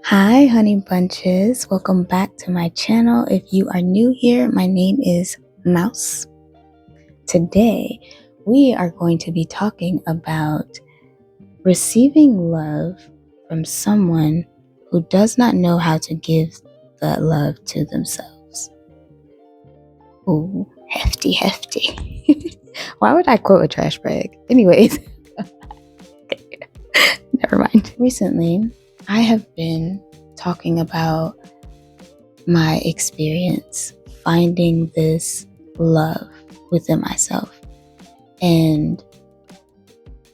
Hi, honey bunches. Welcome back to my channel. If you are new here, my name is Mouse. Today, we are going to be talking about receiving love from someone who does not know how to give that love to themselves. Ooh, hefty, hefty. Why would I quote a trash bag? Anyways, never mind. Recently, I have been talking about my experience finding this love within myself and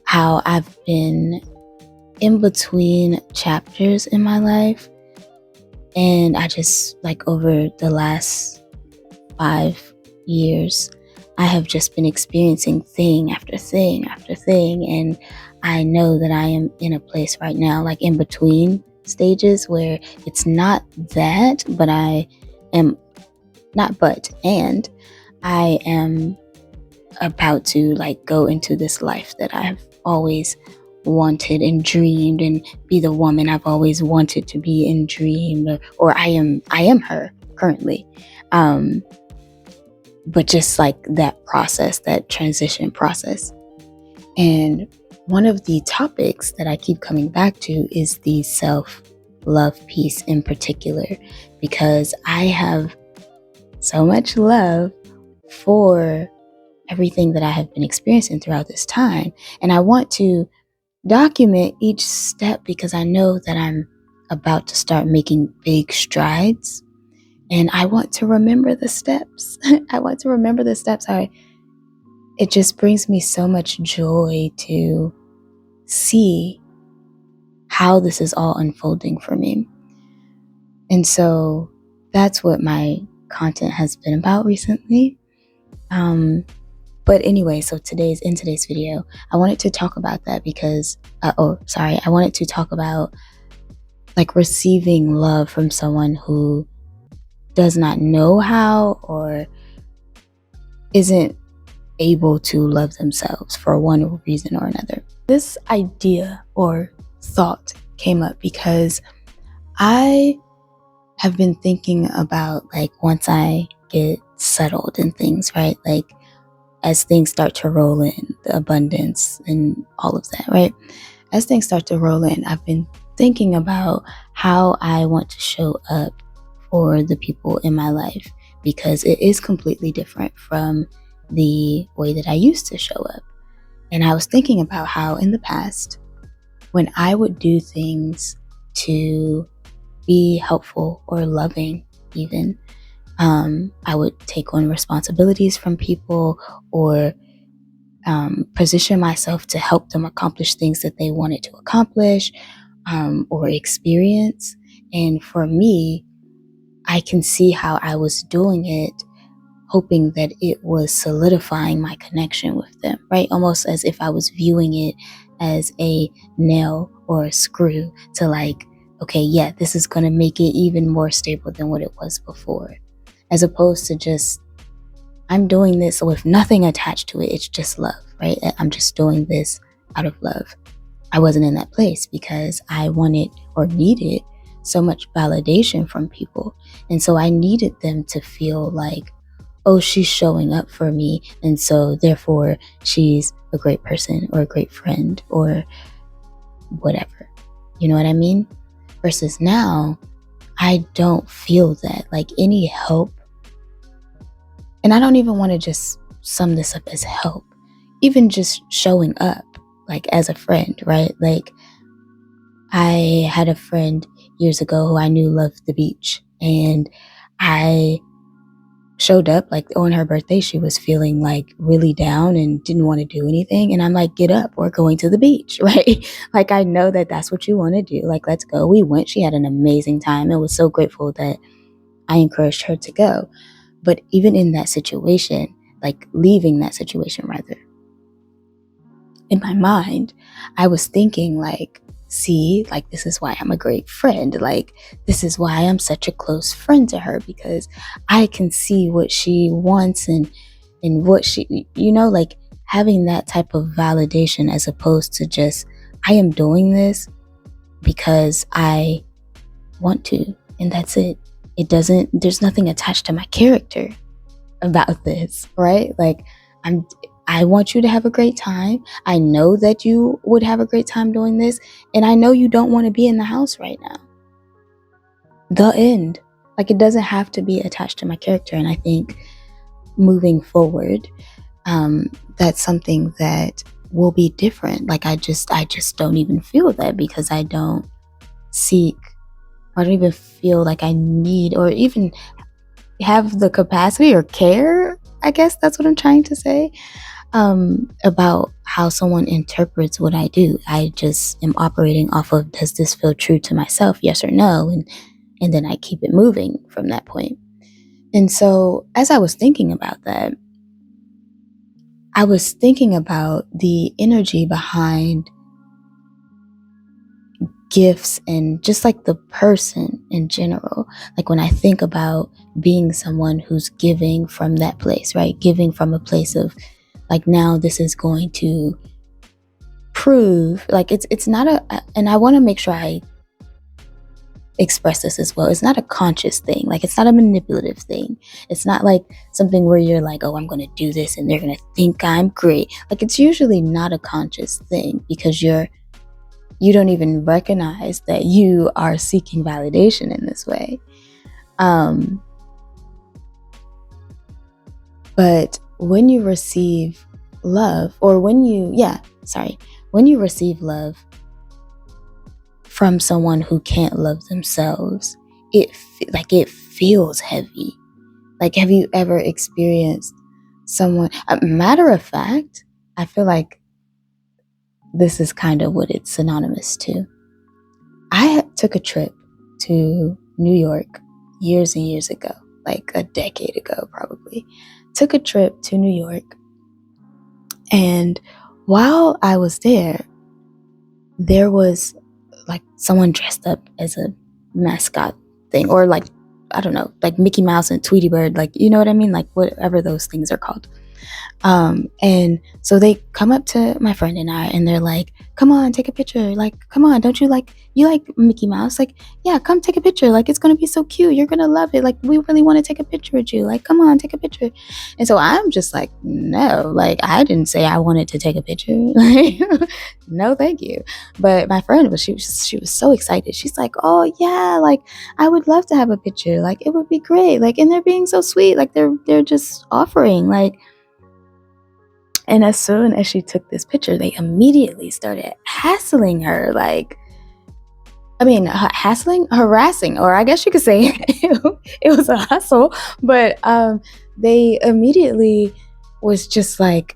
how I've been in between chapters in my life. And I just, over the last 5 years, I have just been experiencing thing after thing after thing. And I know that I am in a place right now, in between stages where it's not that, but I am and I am about to go into this life that I have always wanted and dreamed, and be the woman I've always wanted to be and dreamed, or I am her currently. But just that process, that transition process. And one of the topics that I keep coming back to is the self-love piece in particular, because I have so much love for everything that I have been experiencing throughout this time. And I want to document each step because I know that I'm about to start making big strides. And I want to remember the steps. I want to remember the steps. It just brings me so much joy to see how this is all unfolding for me. And so that's what my content has been about recently. But anyway, so in today's video, I wanted to talk about that because, I wanted to talk about receiving love from someone who does not know how or isn't able to love themselves for one reason or another. This idea or thought came up because I have been thinking about once I get settled in things, right? As things start to roll in, the abundance and all of that, right? As things start to roll in, I've been thinking about how I want to show up for the people in my life, because it is completely different from the way that I used to show up. And I was thinking about how in the past, when I would do things to be helpful or loving even, I would take on responsibilities from people or position myself to help them accomplish things that they wanted to accomplish or experience. And for me, I can see how I was doing it, hoping that it was solidifying my connection with them, right? Almost as if I was viewing it as a nail or a screw to okay, yeah, this is going to make it even more stable than what it was before. As opposed to just, I'm doing this with nothing attached to it. It's just love, right? I'm just doing this out of love. I wasn't in that place because I wanted or needed so much validation from people. And so I needed them to feel oh, she's showing up for me, and so therefore she's a great person or a great friend or whatever. You know what I mean? Versus now, I don't feel that. Any help, and I don't even want to just sum this up as help, even just showing up as a friend, right? I had a friend years ago who I knew loved the beach, and I showed up on her birthday. She was feeling really down and didn't want to do anything, and I'm get up, we're going to the beach, right? I know that that's what you want to do, let's go. We went. She had an amazing time and was so grateful that I encouraged her to go. But even in that situation, leaving that situation rather, in my mind I was thinking see, this is why I'm a great friend. This is why I'm such a close friend to her, because I can see what she wants and what she, having that type of validation, as opposed to just, I am doing this because I want to, and that's it. There's nothing attached to my character about this, right? Like, I want you to have a great time. I know that you would have a great time doing this, and I know you don't want to be in the house right now. The end. Like, it doesn't have to be attached to my character. And I think moving forward, that's something that will be different. Like, I just don't even feel that, because I don't even feel like I need or even have the capacity or care, I guess that's what I'm trying to say, about how someone interprets what I do. I just am operating off of, does this feel true to myself, yes or no? And then I keep it moving from that point. And so as I was thinking about that, I was thinking about the energy behind gifts and just like the person in general. Like, when I think about being someone who's giving from that place, right? Giving from a place of like, now this is going to prove, like, it's not and I want to make sure I express this as well. It's not a conscious thing. Like, it's not a manipulative thing. It's not like something where you're like, oh, I'm going to do this and they're going to think I'm great. Like, it's usually not a conscious thing, because you don't even recognize that you are seeking validation in this way. But when you receive love, or when you receive love from someone who can't love themselves, it feels heavy. Like, have you ever experienced someone, matter of fact, I feel like this is kind of what it's synonymous to. I took a trip to New York years and years ago, like a decade ago probably. Took a trip to New York, and while I was there was like someone dressed up as a mascot thing, or like, I don't know, like Mickey Mouse and Tweety Bird, like, you know what I mean? Like, whatever those things are called. And so they come up to my friend and I, and they're like, come on, take a picture. Like, come on, don't you like Mickey Mouse? Like, yeah, come take a picture. Like, it's going to be so cute. You're going to love it. Like, we really want to take a picture with you. Like, come on, take a picture. And so I'm just like, no, like, I didn't say I wanted to take a picture. Like, no, thank you. But my friend she was so excited. She's like, oh yeah, like, I would love to have a picture. Like, it would be great. Like, and they're being so sweet. Like, they're just offering, like. And as soon as she took this picture, they immediately started hassling her. Like, I mean, harassing, or I guess you could say it was a hustle. But they immediately was just like,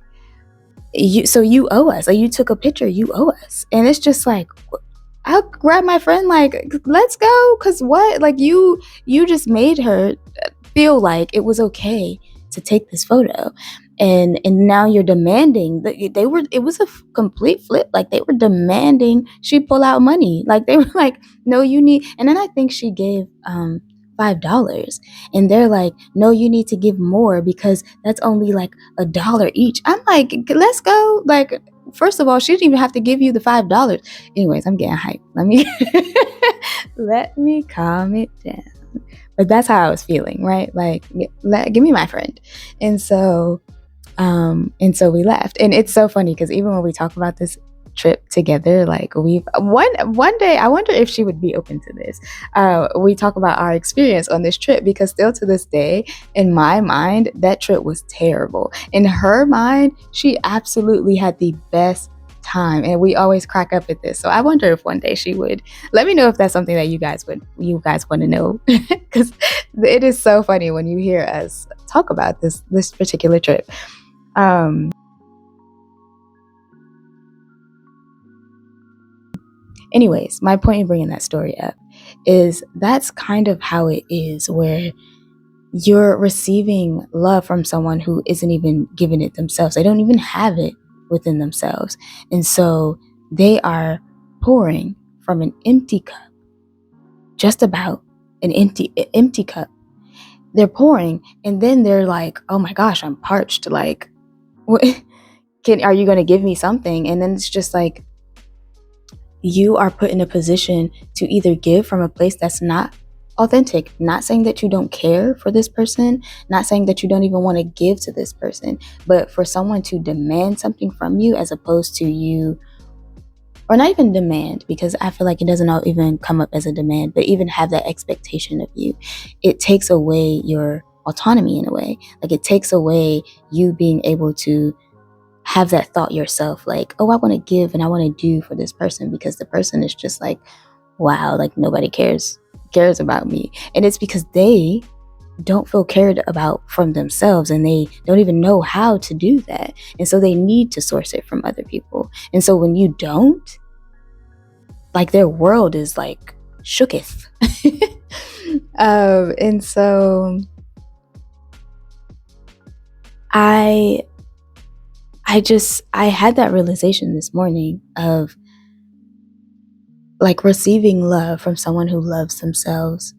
you owe us. Like, you took a picture, you owe us. And it's just like, I'll grab my friend, like, let's go. Because what? Like, you just made her feel like it was okay to take this photo. And now you're demanding that it was a complete flip. Like, they were demanding she pull out money. Like, they were like, no, you need. And then I think she gave $5, and they're like, no, you need to give more, because that's only like $1 each. I'm like, let's go. Like, first of all, she didn't even have to give you the $5. Anyways, I'm getting hyped. Let me calm it down. But that's how I was feeling, right? Like, give me my friend. And so we left. And it's so funny, because even when we talk about this trip together, like, we've one day, I wonder if she would be open to this. We talk about our experience on this trip, because still to this day, in my mind, that trip was terrible. In her mind, she absolutely had the best time, and we always crack up at this. So I wonder if one day she would. Let me know if that's something that you guys want to know, because it is so funny when you hear us talk about this particular trip. Anyways, my point in bringing that story up is that's kind of how it is, where you're receiving love from someone who isn't even giving it themselves. They don't even have it within themselves. And so they are pouring from an empty cup, just about an empty cup. They're pouring, and then they're like, oh my gosh, I'm parched. Like, are you going to give me something? And then it's just like, you are put in a position to either give from a place that's not authentic. Not saying that you don't care for this person, not saying that you don't even want to give to this person, but for someone to demand something from you as opposed to you, or not even demand, because I feel like it doesn't all even come up as a demand, but even have that expectation of you, it takes away your autonomy in a way. Like, it takes away you being able to have that thought yourself, like, oh, I want to give and I want to do for this person, because the person is just like, wow, like nobody cares about me. And it's because they don't feel cared about from themselves, and they don't even know how to do that, and so they need to source it from other people. And so when you don't, like, their world is like shooketh. And so I had that realization this morning of like receiving love from someone who loves themselves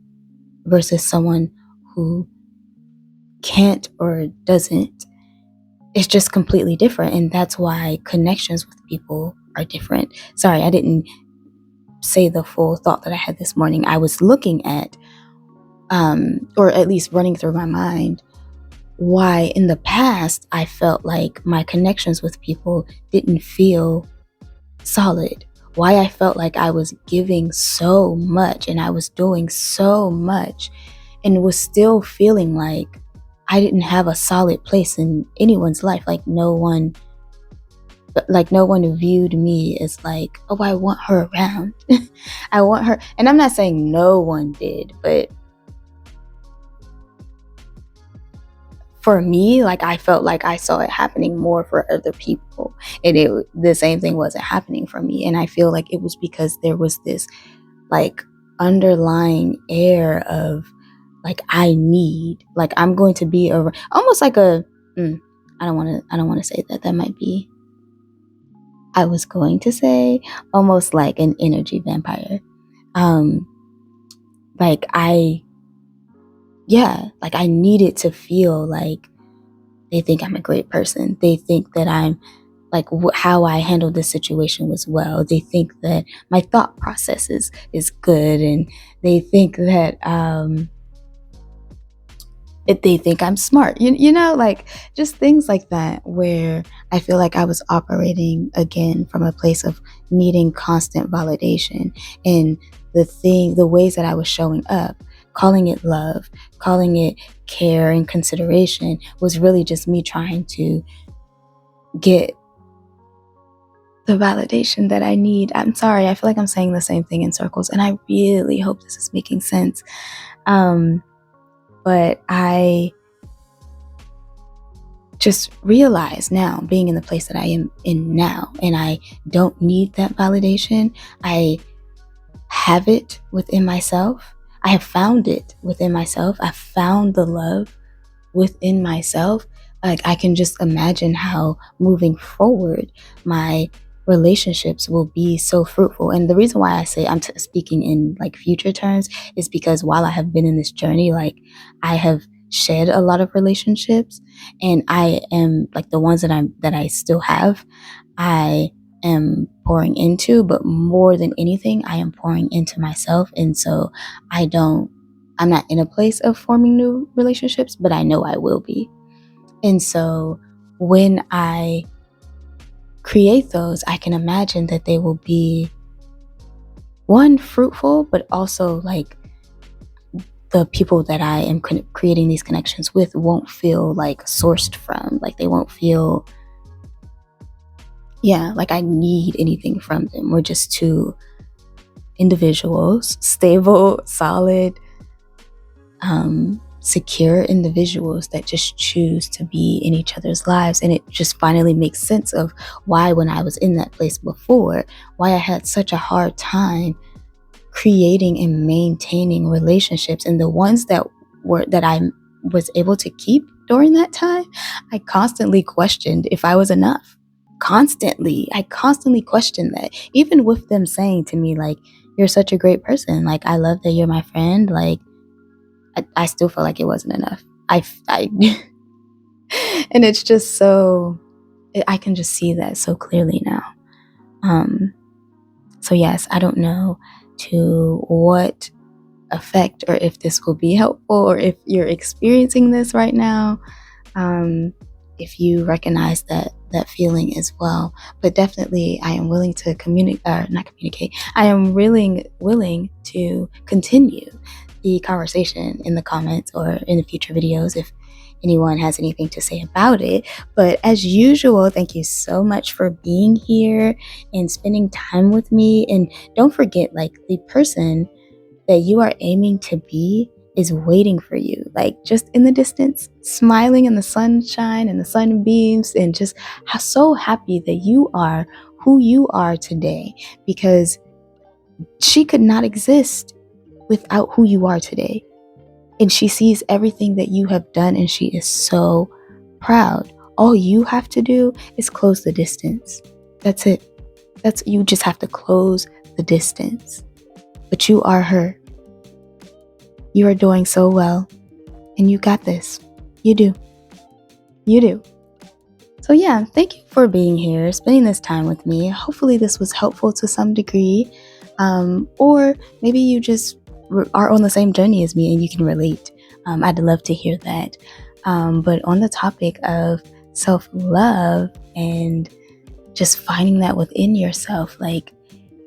versus someone who can't or doesn't. It's just completely different. And that's why connections with people are different. Sorry, I didn't say the full thought that I had this morning. I was looking at, or at least running through my mind, why in the past I felt like my connections with people didn't feel solid. Why I felt like I was giving so much and I was doing so much and was still feeling like I didn't have a solid place in anyone's life. Like no one viewed me as like, oh, I want her around. I want her. And I'm not saying no one did, but for me, like, I felt like I saw it happening more for other people, and the same thing wasn't happening for me. And I feel like it was because there was this like underlying air of like, I need, like, I'm going to be almost like a I don't want to say that. That might be, I was going to say almost like an energy vampire. Like I needed to feel like they think I'm a great person. They think that I'm like how I handled this situation was well. They think that my thought process is good, and they think that if they think I'm smart, you know, like just things like that, where I feel like I was operating again from a place of needing constant validation. And the ways that I was showing up, calling it love, calling it care and consideration, was really just me trying to get the validation that I need. I'm sorry, I feel like I'm saying the same thing in circles, and I really hope this is making sense. But I just realize now, being in the place that I am in now, and I don't need that validation. I have it within myself. I have found it within myself. I found the love within myself. Like, I can just imagine how moving forward my relationships will be so fruitful. And the reason why I say I'm speaking in like future terms is because while I have been in this journey, like, I have shed a lot of relationships, and I am like the ones that I still have, I am pouring into, but more than anything, I am pouring into myself. And so I'm not in a place of forming new relationships, but I know I will be. And so when I create those, I can imagine that they will be, one, fruitful, but also like the people that I am creating these connections with won't feel like sourced from, like they won't feel, like I need anything from them. We're just two individuals, stable, solid, secure individuals that just choose to be in each other's lives. And it just finally makes sense of why, when I was in that place before, why I had such a hard time creating and maintaining relationships. And the ones that I was able to keep during that time, I constantly questioned if I was enough. I constantly questioned that, even with them saying to me, like, you're such a great person, like, I love that you're my friend, like, I still felt like it wasn't enough. I and it's just so, I can just see that so clearly now. So yes, I don't know to what effect or if this will be helpful or if you're experiencing this right now. If you recognize that feeling as well, but definitely I am willing to not communicate. I am willing to continue the conversation in the comments or in the future videos if anyone has anything to say about it. But as usual, thank you so much for being here and spending time with me. And don't forget, like, the person that you are aiming to be is waiting for you, like just in the distance, smiling in the sunshine and the sunbeams, and just so happy that you are who you are today, because she could not exist without who you are today. And she sees everything that you have done, and she is so proud. All you have to do is close the distance. That's it. You just have to close the distance. But you are her. You are doing so well, and you got this. You do. You do. So yeah, thank you for being here, spending this time with me. Hopefully this was helpful to some degree. Or maybe you just are on the same journey as me and you can relate. I'd love to hear that. But on the topic of self-love and just finding that within yourself, like,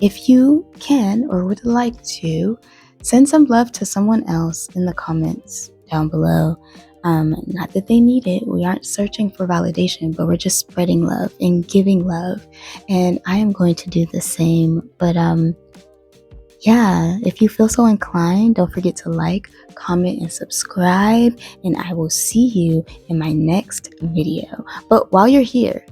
if you can or would like to, send some love to someone else in the comments down below. Not that they need it. We aren't searching for validation, but we're just spreading love and giving love. And I am going to do the same. But yeah, if you feel so inclined, don't forget to like, comment, and subscribe. And I will see you in my next video. But while you're here,